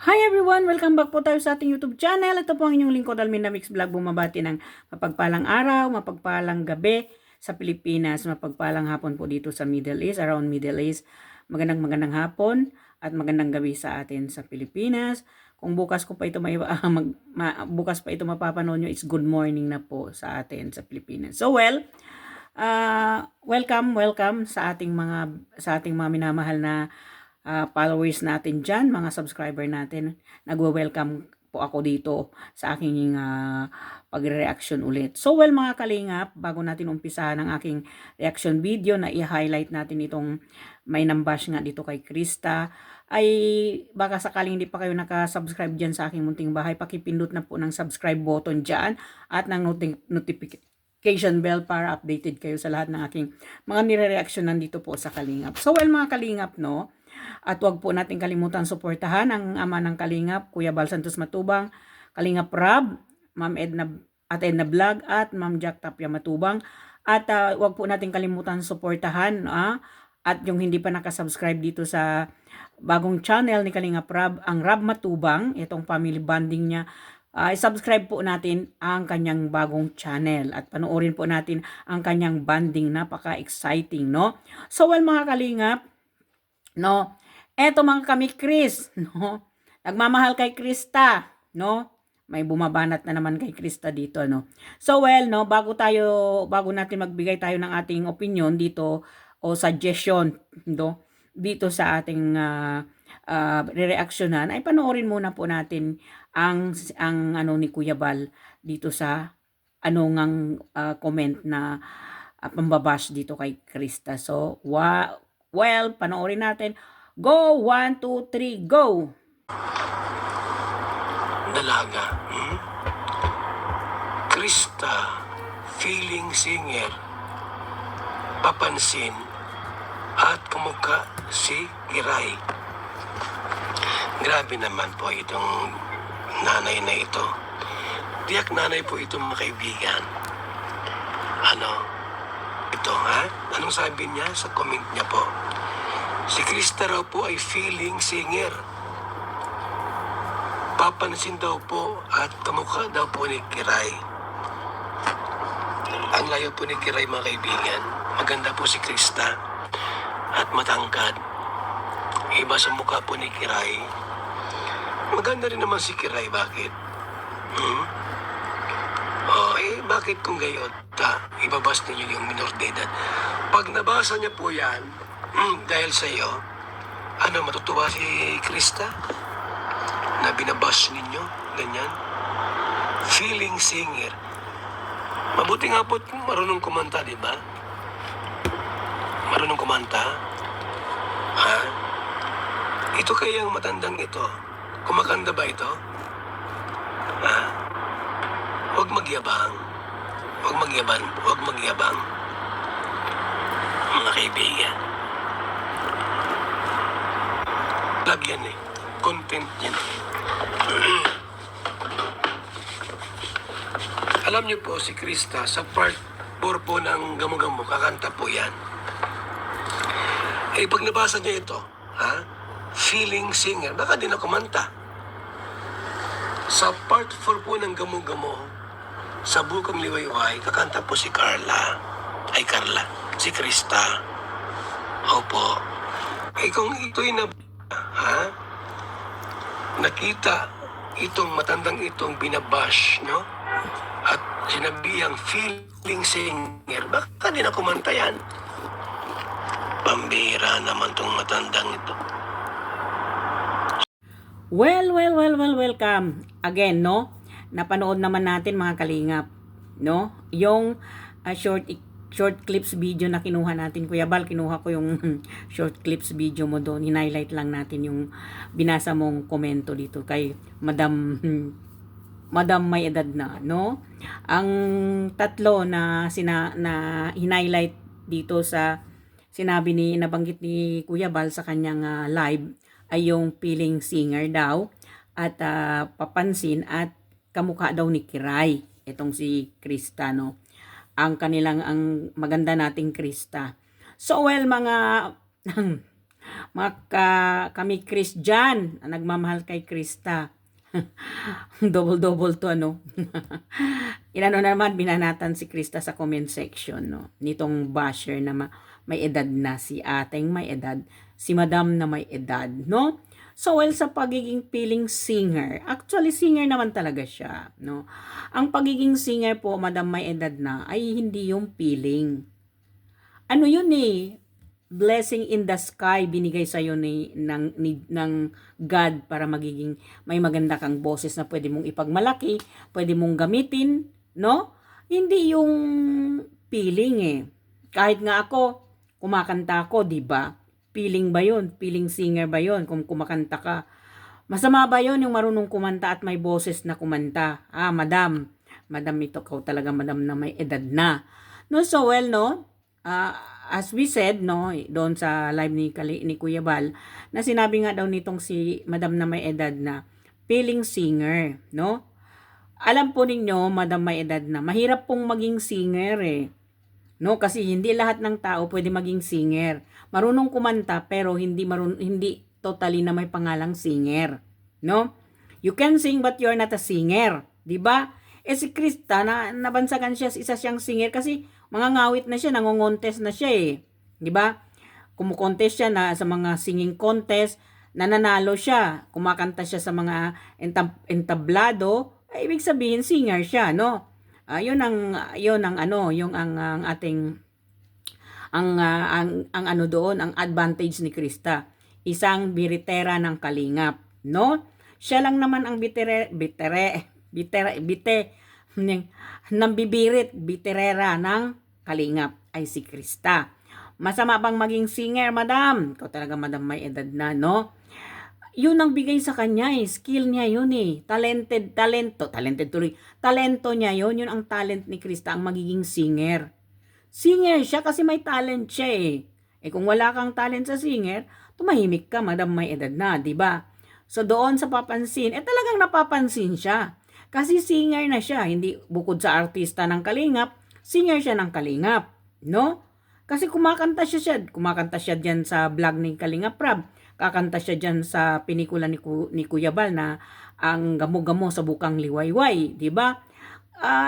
Hi everyone! Welcome back po tayo sa ating YouTube channel. Ito po ang inyong lingkod, Alminda Mix Vlog. Bumabati ng mapagpalang araw, mapagpalang gabi sa Pilipinas, mapagpalang hapon po dito sa Middle East, around Middle East. Magandang hapon at magandang gabi sa atin sa Pilipinas. Kung bukas ko pa ito bukas pa ito mapapanood nyo, it's good morning na po sa atin sa Pilipinas. So welcome sa ating mga minamahal na followers natin dyan, mga subscriber natin. Nagwe-welcome po ako dito sa aking pagre-reaction ulit. So mga kalingap, bago natin umpisahan ang aking reaction video na i-highlight natin itong may nambash nga dito kay Krista, ay baka sakaling hindi pa kayo nakasubscribe dyan sa aking munting bahay, pakipindot na po ng subscribe button dyan at ng notification bell para updated kayo sa lahat ng aking mga nire-reactionan dito po sa Kalingap. So mga Kalingap, no? At huwag po natin kalimutan suportahan ang ama ng Kalingap, Kuya Bal Santos Matubang, Kalingap Rab, Ma'am Edna Vlog at Ma'am Jack Tapia Matubang. At huwag po natin kalimutan suportahan at yung hindi pa nakasubscribe dito sa bagong channel ni Kalingap Rab, ang Rab Matubang, itong family bonding niya. I-subscribe po natin ang kanyang bagong channel at panoorin po natin ang kanyang bonding, napaka-exciting, no? So mga Kalingap, no, eto mga kami Chris, no, nagmamahal kay Krista, no, may bumabanat na naman kay Krista dito, no. So no, bago natin magbigay tayo ng ating opinion dito o suggestion, no, dito sa ating re-reactionan, ay panoorin muna po natin ang ano ni Kuya Bal dito sa ngang comment na pambabash dito kay Krista. So panoorin natin. Go! 1, 2, 3, go! Dalaga. Krista, feeling singer, papansin, at kamukha si Giray. Grabe naman po itong nanay na ito. Tiyak nanay po itong mga kaibigan. Ito Anong sabi niya sa comment niya po? Si Krista raw po ay feeling singer. Papansin daw po at kamukha daw po ni Kiray. Ang layo po ni Kiray, mga kaibigan. Maganda po si Krista at matangkad. Iba sa mukha po ni Kiray. Maganda rin naman si Kiray. Bakit? Bakit kung gayon? Ibabas ninyo yung minor de edad. Pag nabasa niya po yan, dahil sa iyo, matutuwa si Krista na binabas ninyo, ganyan. Feeling singer. Mabuti nga po marunong kumanta, di ba? Marunong kumanta? Ito kayang matandang ito, kumakanda ba ito? Huwag magyabang. Huwag magyabang. Mga kaibigan. Vlog yan content yan. Alam niyo po si Krista, sa part 4 po ng Gamo-Gamo, kakanta po yan. Pag nabasa niya ito, feeling singer, baka din na kumanta. Sa part 4 po ng Gamo-Gamo, sa Bukang Liwayway, kakanta po si si Krista. Opo. Kung ito'y nakita itong matandang itong binabash, no? At sinabihang feeling singer, baka di na kumanta yan. Pambira naman tong matandang ito. Welcome again, no? Napanood naman natin mga Kalingap, no? Yung short clips video na kinuha natin, Kuya Bal, kinuha ko yung short clips video mo doon. Hinighlight lang natin yung binasa mong komento dito kay Madam may edad na, no? Ang tatlo na hinighlight dito sa nabanggit ni Kuya Bal sa kanyang live ay yung feeling singer daw at papansin at kamukha daw ni Kiray, itong si Krista, no? Ang maganda nating Krista. So mga Kami Christian, nagmamahal kay Krista. Double-double to, ano. Inano naman, binanatan si Krista sa comment section, no. Nitong basher na may edad na, si ating may edad, si madam na may edad, no. So, well, sa pagiging piling singer, actually, singer naman talaga siya, no. Ang pagiging singer po, madam may edad na, ay hindi yung piling. Ano yun eh, blessing in the sky binigay sa iyo ng God para magiging may maganda kang boses na pwede mong ipagmalaki, pwede mong gamitin, no? Hindi yung feeling eh. Kahit nga ako, kumakanta ako, 'di ba? Feeling ba 'yun? Feeling singer ba 'yun kung kumakanta ka? Masama ba 'yun yung marunong kumanta at may boses na kumanta? Ah, madam. Madam ito, kau talaga madam na may edad na. No, so well, no? As we said, no, doon sa live ni Kuya Bal, na sinabi nga daw nitong si Madam na may edad na, feeling singer, no? Alam po ninyo, Madam may edad na, mahirap pong maging singer eh. No, kasi hindi lahat ng tao pwede maging singer. Marunong kumanta pero hindi totally na may pangalang singer, no? You can sing but you're not a singer, 'di ba? Si Krista nabansagan siya, isa siyang singer kasi mga ngawit na siya, nangongontes na siya eh. 'Di ba? Kumukontest siya na sa mga singing contest, nananalo siya, kumakanta siya sa mga entablado, ay ibig sabihin singer siya, no? Yun ang ano, yung ang ating ang ano doon, ang advantage ni Krista. Isang biritera ng kalingap, no? Siya lang naman ang nambibirit, biterera ng kalingap ay si Krista. Masama bang maging singer, madam? Ikaw talaga, madam, may edad na, no? Yun ang bigay sa kanya eh. Skill niya yun eh. Talento niya yun. Yun ang talent ni Krista, ang magiging singer. Singer siya kasi may talent siya eh. Kung wala kang talent sa singer, tumahimik ka, madam, may edad na, di ba? So doon sa papansin, talagang napapansin siya. Kasi singer na siya, hindi bukod sa artista ng kalingap, singer siya ng kalingap, no? Kasi kumakanta siya diyan sa vlog ni Kalingap Rab. Kakanta siya diyan sa pelikula ni Kuya Bal na ang gamo-gamo sa bukang liwayway, di ba?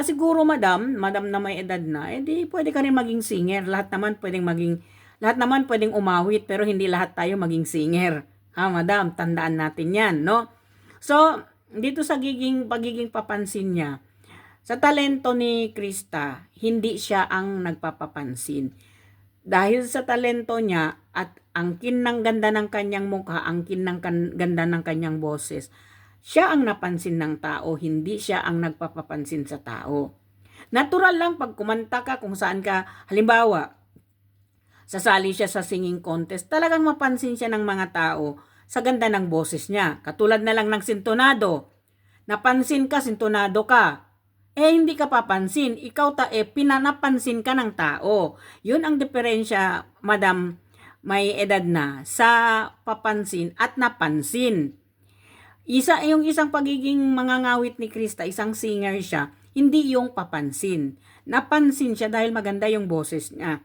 Siguro madam na may edad na, di pwede ka rin maging singer. Lahat naman pwedeng umawit pero hindi lahat tayo maging singer. Madam, tandaan natin 'yan, no? So, dito sa pagiging papansin niya, sa talento ni Krista, hindi siya ang nagpapapansin. Dahil sa talento niya at angkin ng ganda ng kanyang mukha, angkin ng ganda ng kanyang boses, siya ang napansin ng tao, hindi siya ang nagpapapansin sa tao. Natural lang pag kumanta ka kung saan ka, halimbawa, sasali siya sa singing contest, talagang mapansin siya ng mga tao sa ganda ng boses niya. Katulad na lang ng sintonado. Napansin ka, sintonado ka. Hindi ka papansin. Ikaw pinanapansin ka ng tao. Yun ang diferensya, madam, may edad na, sa papansin at napansin. Yung isang pagiging mangangawit ni Krista, isang singer siya, hindi yung papansin. Napansin siya dahil maganda yung boses niya.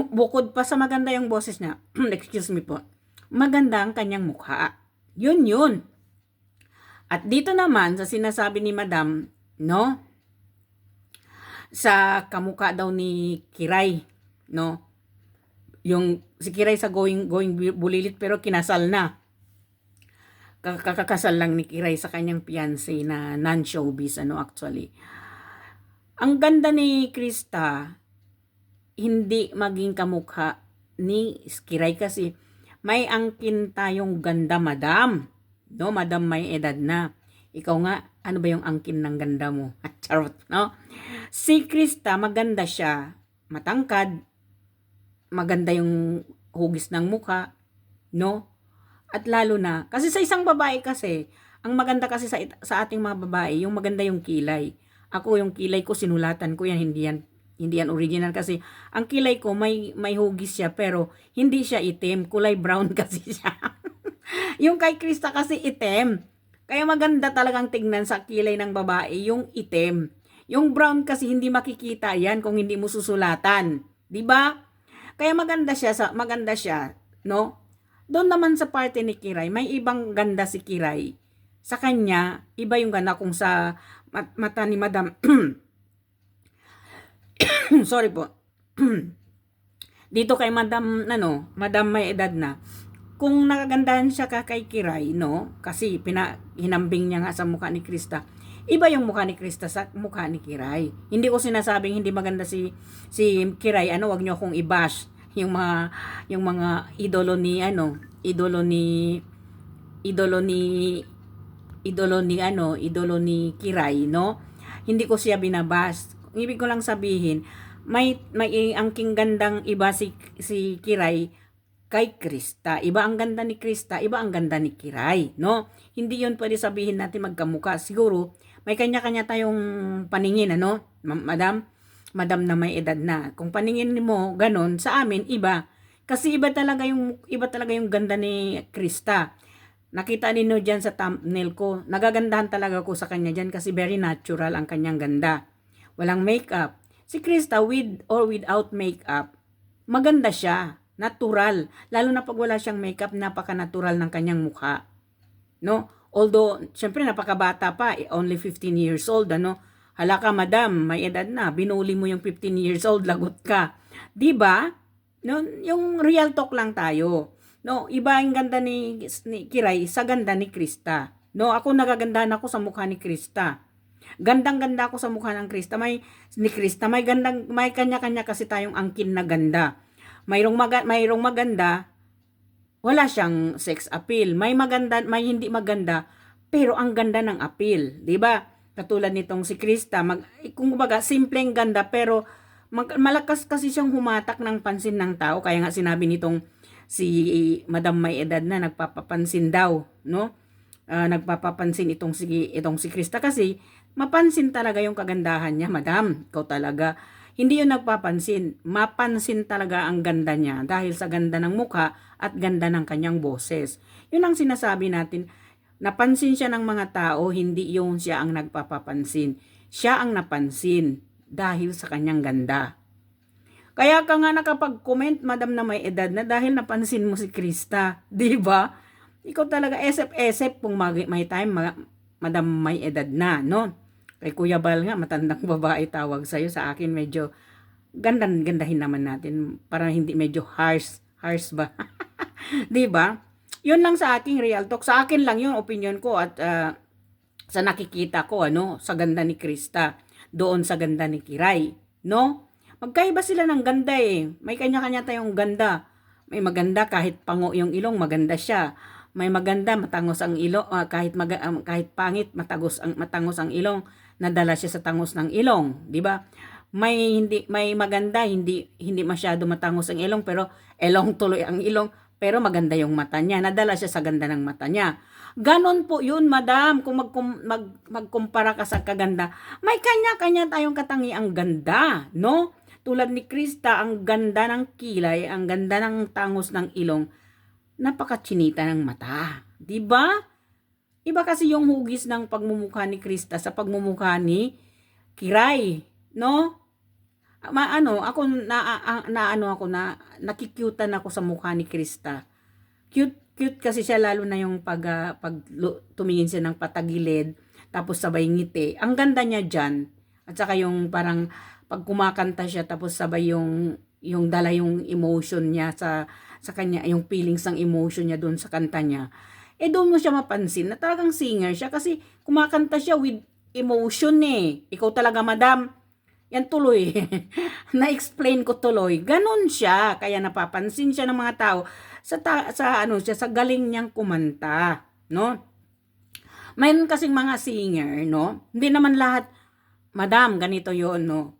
Bukod pa sa maganda yung boses niya, excuse me po, maganda ang kanyang mukha. Yun. At dito naman, sa sinasabi ni madam, no? Sa kamukha daw ni Kiray, no? Yung si Kiray sa going bulilit pero kinasal na. Kakasal lang ni Kiray sa kanyang fiancé na non-showbiz, actually. Ang ganda ni Krista, hindi maging kamukha ni Kiray kasi may angkin tayong ganda, madam. No, madam may edad na. Ikaw nga, ano ba yung angkin ng ganda mo? Charot, no? Si Krista, maganda siya. Matangkad. Maganda yung hugis ng mukha. No? At lalo na, kasi sa isang babae kasi, ang maganda kasi sa ating mga babae, yung maganda yung kilay. Ako, yung kilay ko, sinulatan ko yan, hindi yan original kasi ang kilay ko may hugis siya pero hindi siya itim, kulay brown kasi siya. Yung kay Krista kasi itim. Kaya maganda talagang tignan sa kilay ng babae yung itim. Yung brown kasi hindi makikita yan kung hindi mo susulatan, 'di ba? Kaya maganda siya, no? Doon naman sa party ni Kiray, may ibang ganda si Kiray. Sa kanya, iba yung ganda kung sa mata ni Madam. Sorry po. Dito kay Madam, Madam may edad na. Kung nakagandahan siya kay Kiray, no? Kasi hinambing niya nga sa mukha ni Krista. Iba yung mukha ni Krista sa mukha ni Kiray. Hindi ko sinasabing hindi maganda si Kiray, wag niyo akong i-bash yung mga idolo ni Kiray, no? Hindi ko siya binabash. Ibig ko lang sabihin, may angking gandang iba si Kiray kay Krista. Iba ang ganda ni Krista, iba ang ganda ni Kiray, no? Hindi 'yon pwede sabihin natin magkamukha. Siguro may kanya-kanya tayong paningin, Madam na may edad na. Kung paningin mo ganon, sa amin iba. Kasi iba talaga yung ganda ni Krista. Nakita niyo diyan sa thumbnail ko. Nagagandahan talaga ako sa kanya diyan kasi very natural ang kanyang ganda. Walang makeup. Si Krista with or without makeup, maganda siya. Natural. Lalo na pag wala siyang makeup, napaka-natural ng kanyang mukha. No? Although, syempre napakabata pa, only 15 years old, Hala ka, madam, may edad na, binuli mo yung 15 years old, lagot ka. 'Di ba? No, yung real talk lang tayo. No, iba ang ganda ni Kiray sa ganda ni Krista. No, ako nagagandahan ako sa mukha ni Krista. Gandang-ganda ako sa mukha ng Krista. Ni Krista, may kanya-kanya kasi tayong angkin na ganda. Mayroong maganda, wala siyang sex appeal. May maganda, may hindi maganda, pero ang ganda ng appeal, 'di ba? Katulad nitong si Krista, kung kumbaga simpleng ganda pero malakas kasi siyang humatak ng pansin ng tao. Kaya nga sinabi nitong si Madam may edad na nagpapapansin daw, no? Nagpapapansin itong si Krista kasi mapansin talaga yung kagandahan niya, Madam. Ikaw talaga. Hindi yun nagpapansin. Mapansin talaga ang ganda niya dahil sa ganda ng mukha at ganda ng kanyang boses. Yun ang sinasabi natin. Napansin siya ng mga tao, hindi yung siya ang nagpapapansin. Siya ang napansin dahil sa kanyang ganda. Kaya ka nga nakapag-comment, Madam na may edad na, dahil napansin mo si Krista. Diba? Ikaw talaga esep-esep kung may time, Madam may edad na, no? Kay Kuya Bal nga, matandang babae tawag sa'yo. Sa akin, medyo gandahin naman natin para hindi medyo harsh ba? Diba? Yun lang sa aking real talk. Sa akin lang yung opinion ko at sa nakikita ko, sa ganda ni Krista, doon sa ganda ni Kiray, no? Magkaiba sila ng ganda eh. May kanya-kanya tayong ganda. May maganda kahit pango yung ilong, maganda siya. May maganda matangos ang ilong, kahit pangit matangos ang ilong, nadala siya sa tangos ng ilong, 'di ba? May maganda hindi masyado matangos ang ilong pero elong tuloy ang ilong, pero maganda yung mata niya, nadala siya sa ganda ng mata niya. Ganon po yun, Madam, kung magkumpara ka sa kaganda, may kanya-kanya tayong katangiang ganda, no? Tulad ni Krista, ang ganda ng kilay, ang ganda ng tangos ng ilong, napakachinita ng mata, 'di ba? Iba kasi yung hugis ng pagmumukha ni Krista sa pagmumukha ni Kiray, no? Ako nakikyutan ako sa mukha ni Krista. Cute kasi siya, lalo na yung pag tumingin siya ng patagilid tapos sabay ngiti. Ang ganda niya diyan. At saka yung parang pag kumakanta siya tapos sabay yung dala yung emotion niya sa kanya, yung feelings ng emotion niya doon sa kanta niya. Doon mo siya mapansin na talagang singer siya kasi kumakanta siya with emotion eh. Ikaw talaga, Madam. Yan tuloy. Na-explain ko tuloy. Ganon siya. Kaya napapansin siya ng mga tao sa galing niyang kumanta, no? Mayroon kasing mga singer, no? Hindi naman lahat, Madam, ganito 'yon, no?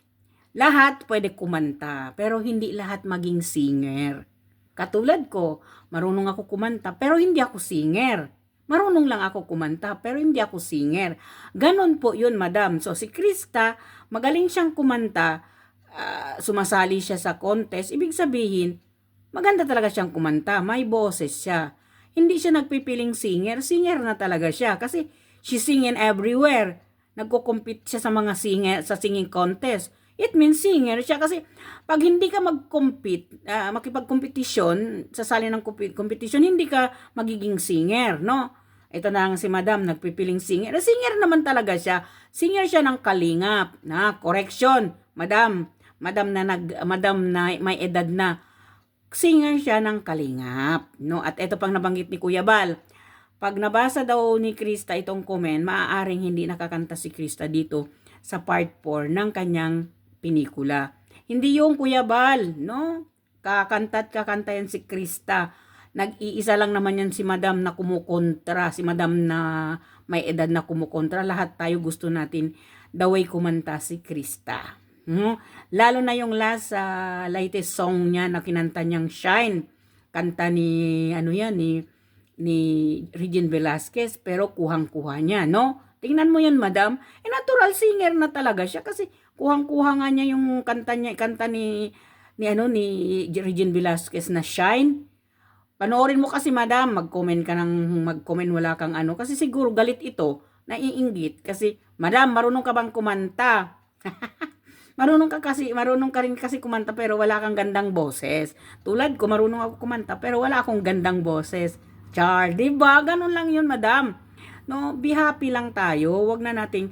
Lahat pwede kumanta, pero hindi lahat maging singer. Katulad ko, marunong ako kumanta, pero hindi ako singer. Marunong lang ako kumanta, pero hindi ako singer. Ganon po yun, Madam. So, si Krista, magaling siyang kumanta, sumasali siya sa contest. Ibig sabihin, maganda talaga siyang kumanta. May boses siya. Hindi siya nagpipiling singer. Singer na talaga siya kasi she's singing everywhere. Nagko-compete siya sa mga sa singing contest. it means singer siya. Kasi pag hindi ka mag-compete, makipag-kompetisyon, sasali ng competition, hindi ka magiging singer, no? Ito na ang si Madam, nagpipiling singer. Singer naman talaga siya. Singer siya ng Kalingap. Correction, Madam. Madam na may edad na. Singer siya ng Kalingap, no? At ito pang nabanggit ni Kuya Bal. Pag nabasa daw ni Krista itong comment, maaaring hindi nakakanta si Krista dito sa part 4 ng kanyang pinikula. Hindi yung Kuya Bal, no? Kakanta yan si Krista. Nag-iisa lang naman yan si Madam na kumukontra, si Madam na may edad na kumukontra. Lahat tayo gusto natin daway kumanta si Krista. Lalo na yung latest song niya na kinanta niyang Shine. Kanta ni ni Regine Velasquez, pero kuhang-kuha niya, no? Tingnan mo yan, Madam. Natural singer na talaga siya kasi kuhang-kuha nga niya yung kanta ni Regine Velasquez na Shine. Panoorin mo kasi, Madam, mag-comment wala kang kasi siguro galit ito, naiinggit kasi, Madam, marunong ka bang kumanta? Marunong ka rin kasi kumanta pero wala kang gandang boses. Tulad ko, marunong ako kumanta pero wala akong gandang boses. Char, diba? Ganun lang yun, Madam. No, be happy lang tayo. Wag na nating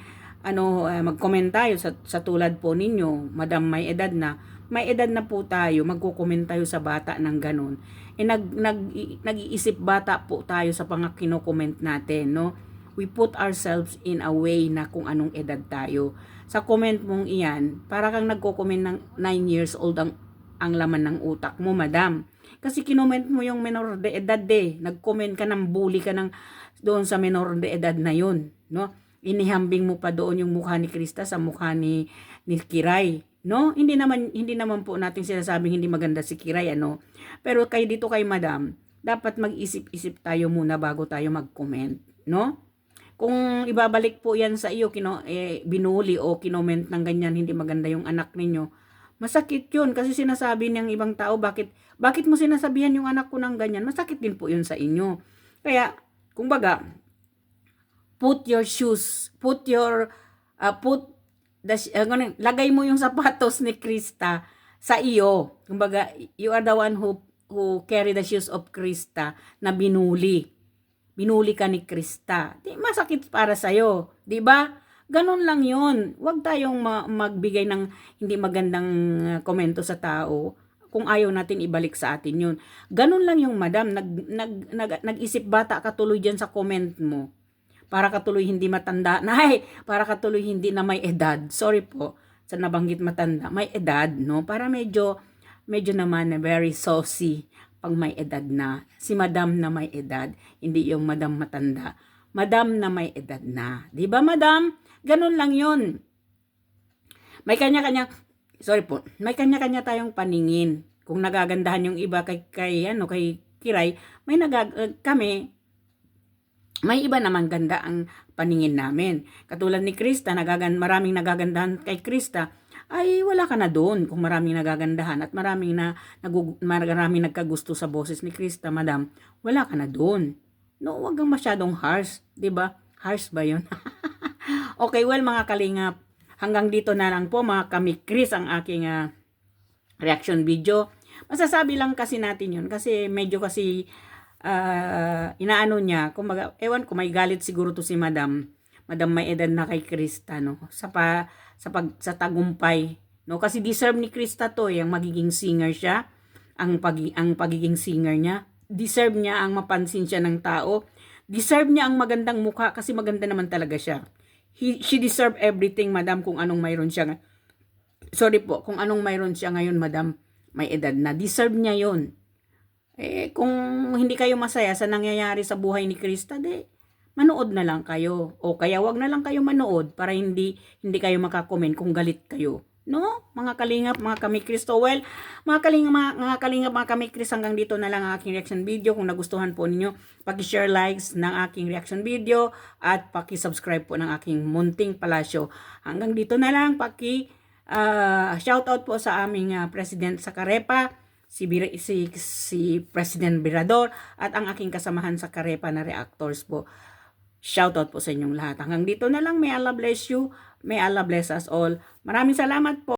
mag-comment tayo sa tulad po ninyo. Madam, may edad na. May edad na po tayo. Magko-comment tayo sa bata ng ganun. Nag-iisip bata po tayo sa mga kino-comment natin, no? We put ourselves in a way na kung anong edad tayo. Sa comment mong iyan, para kang nagko-comment ng 9 years old ang laman ng utak mo, Madam. Kasi kinoment mo yung menor de edad Nag-comment ka ng bully ka doon sa menor de edad na yun, no? Inihambing mo pa doon yung mukha ni Krista sa mukha ni Kiray, no? Hindi naman po natin sinasabing hindi maganda si Kiray, Pero dito kay Madam, dapat mag-isip-isip tayo muna bago tayo mag-comment, no? Kung ibabalik po yan sa iyo, binuli o kinoment ng ganyan, hindi maganda yung anak ninyo, masakit yun kasi sinasabi ng ibang tao, bakit mo sinasabihan yung anak ko ng ganyan? Masakit din po yun sa inyo. Kaya, kumbaga, lagay mo yung sapatos ni Krista sa iyo. Kumbaga, you are the one who carry the shoes of Krista na binuli. Binuli ka ni Krista. Masakit para sa'yo. Diba? Ganun lang yun. Huwag tayong magbigay ng hindi magandang komento sa tao kung ayaw natin ibalik sa atin yun. Ganun lang yung Madam. Nag-isip bata ka tuloy dyan sa comment mo. Para ka tuloy hindi matanda. Para ka tuloy hindi na may edad. Sorry po sa nabanggit matanda. May edad, no? Para medyo naman very saucy pag may edad na. Si Madam na may edad, hindi yung Madam matanda. Madam na may edad na. Di ba, Madam? Ganun lang yun. May kanya-kanya tayong paningin. Kung nagagandahan yung iba kay Kiray, may iba naman ganda ang paningin namin. Katulad ni Krista, maraming nagagandahan kay Krista, ay wala ka na doon kung maraming nagagandahan at maraming nagkagusto sa boses ni Krista, Madam, wala ka na doon. No, wag kang masyadong harsh, 'di ba? Harsh ba 'yon? Okay, well mga kalingap, hanggang dito na lang po mga kamikris ang aking reaction video. Masasabi lang kasi natin 'yon kasi medyo inaano niya, kumbaga, ewan ko, may galit siguro to si Madam. Madam may edad na kay Krista, no? Sa tagumpay, no? Kasi deserve ni Krista to, ang magiging singer siya, ang pagiging singer niya. Deserve niya ang mapansin siya ng tao. Deserve niya ang magandang mukha kasi maganda naman talaga siya. She deserve everything, Madam, kung anong mayroon siya. Sorry po, kung anong mayroon siya ngayon, Madam, may edad na. Deserve niya 'yon. Kung hindi kayo masaya sa nangyayari sa buhay ni Krista, manood na lang kayo. O kaya wag na lang kayo manood para hindi kayo makakomment kung galit kayo. No? Mga kalingap, mga kamikris. So well, mga kalingap, mga kamikris, hanggang dito na lang ang aking reaction video. Kung nagustuhan po ninyo, paki-share likes ng aking reaction video at paki-subscribe po ng aking Munting Palasyo. Hanggang dito na lang, shoutout po sa aming President sa Carepa, si President Birador at ang aking kasamahan sa Carepa na reactors po. Shoutout po sa inyong lahat. Hanggang dito na lang. May Allah bless you. May Allah bless us all. Maraming salamat po.